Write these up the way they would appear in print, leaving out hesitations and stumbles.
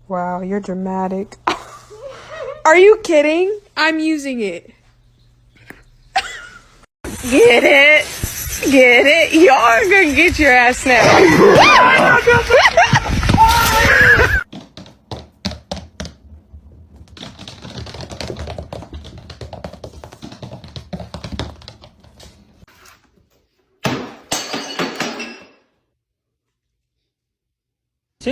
Wow, you're dramatic. Are you kidding? I'm using it. Get it? Get it? Y'all are gonna get your ass now.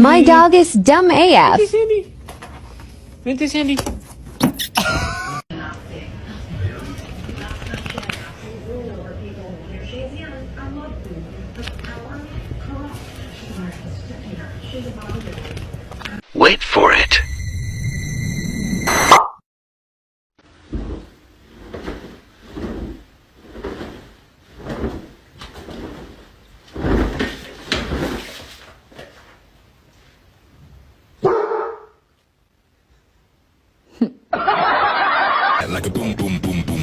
My dog is dumb AF. Sandy. Vente, Sandy. Wait for it. Like a boom, boom, boom, boom.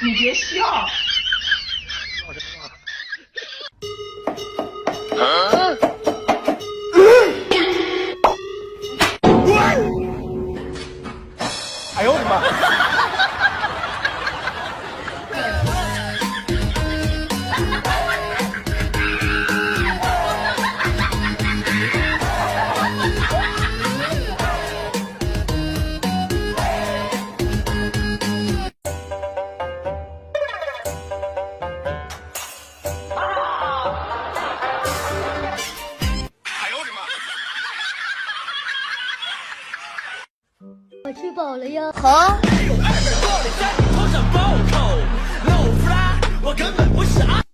你别笑。哎呦我的妈！我吃饱了呀。好。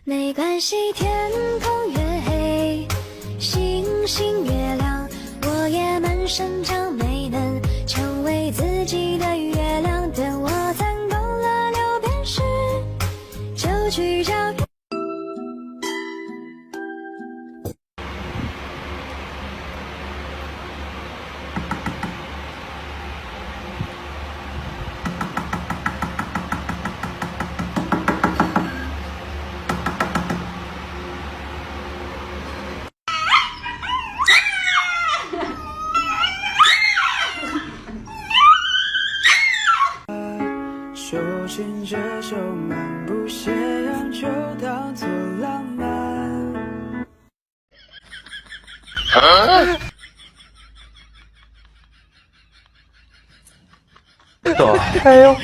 没关系，天空越黑，星星越亮，我也满身长没能成为自己的月亮。等我攒够了6便士，就去找。手牵着手漫步斜阳，就当作浪漫。走，哎呦。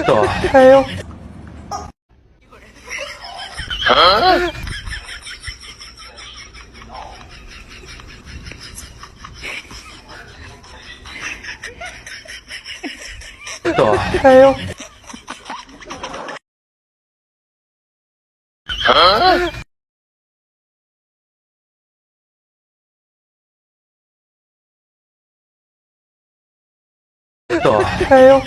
走，哎呦。走，哎呦。走，哎呦。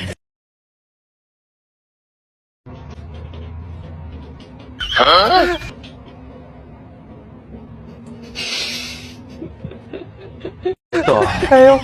走，哎呦。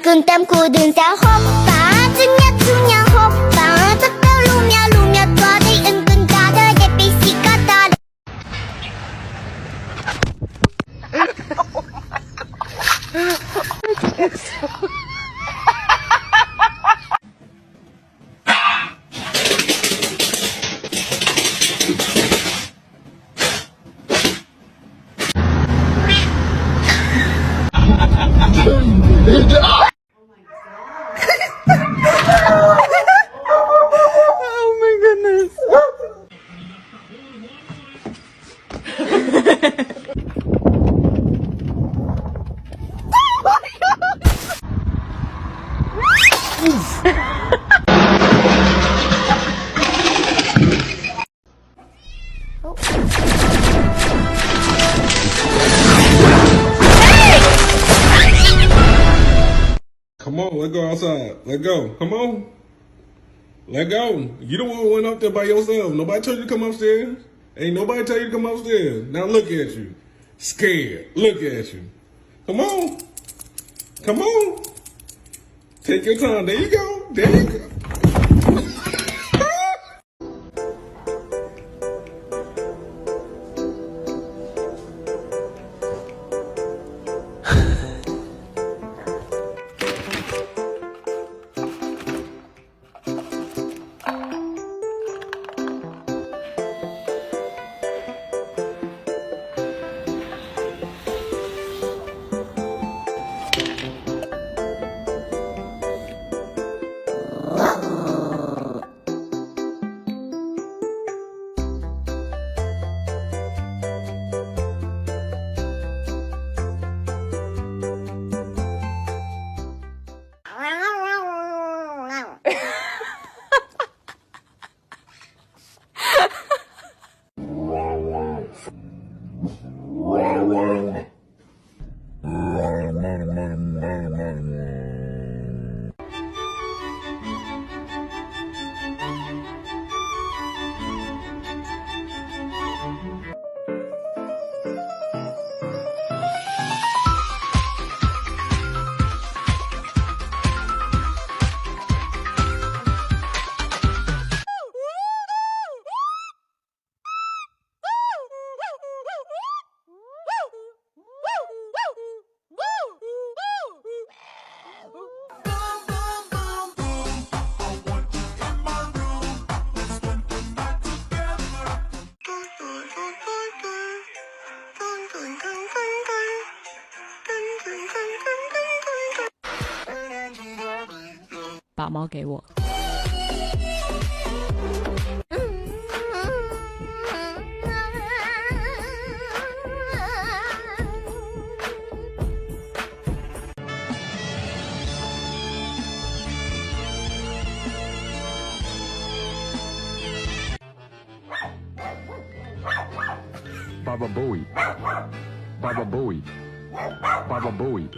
끈땀고 든사 호빠 중냐 중냐 호빠 덕다 루냐 루냐 떠대 은근 다다 예삐시가 다다 Oh my goodness. Come on, let's go outside. Let's go. Come on. Let go. You the one who went up there by yourself. Nobody told you to come upstairs. Ain't nobody tell you to come upstairs. Now look at you. Scared. Look at you. Come on. Come on. Take your time. There you go. There you go.把猫给我。Baba Bowie. Baba Bowie. Baba Bowie.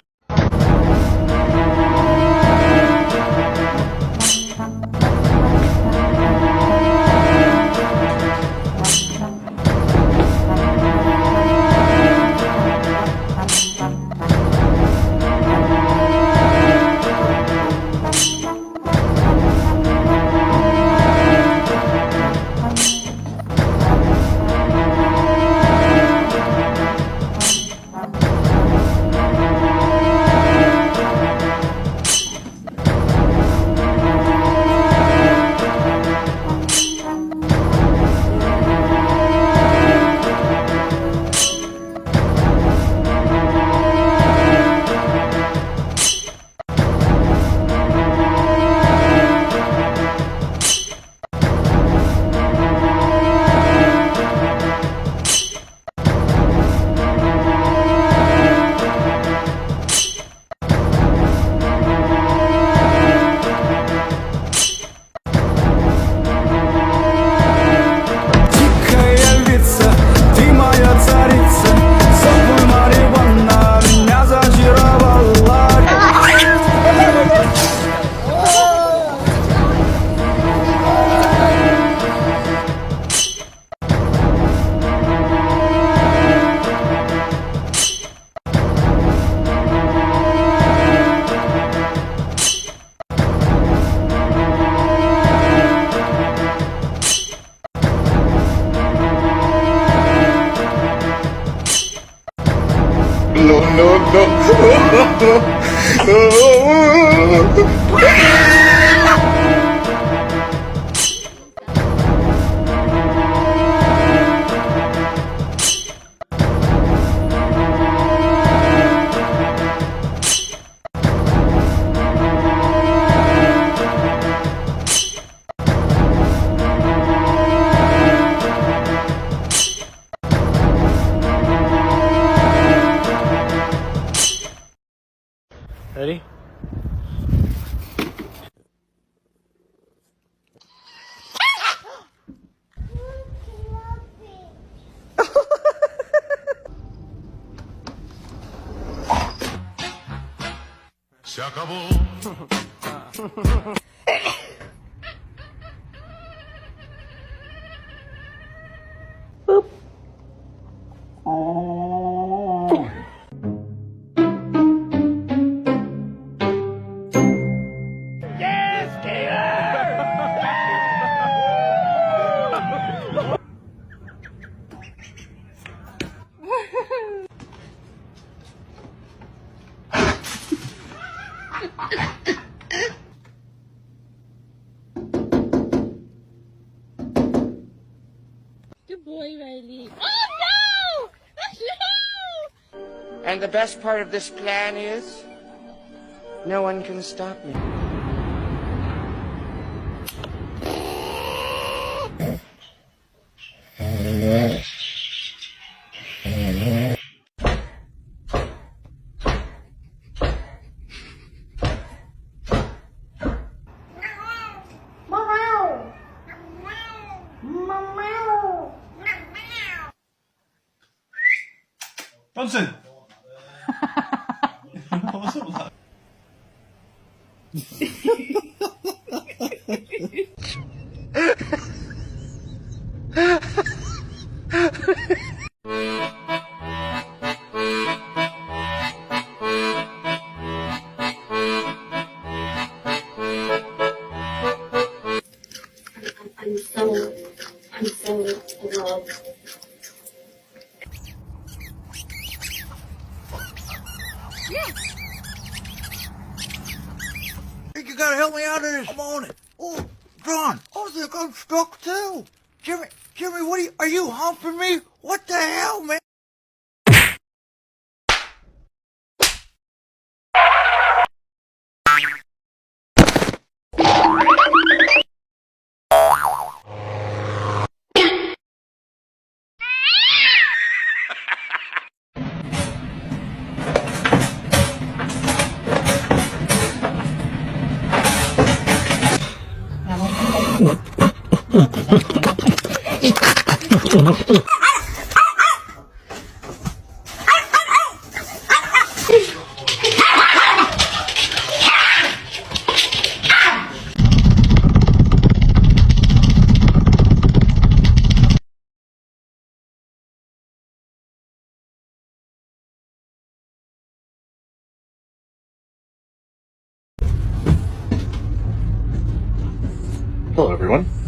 Ready? Se acabó. Good boy, Riley. Oh no! No! And the best part of this plan is, no one can stop me. Johnson! What's up with that? I'm so in love. You gotta help me out of this. I'm on it. Oh, John, I think I'm stuck too. Jimmy, what are you humping me? What the hell, man? Hello everyone.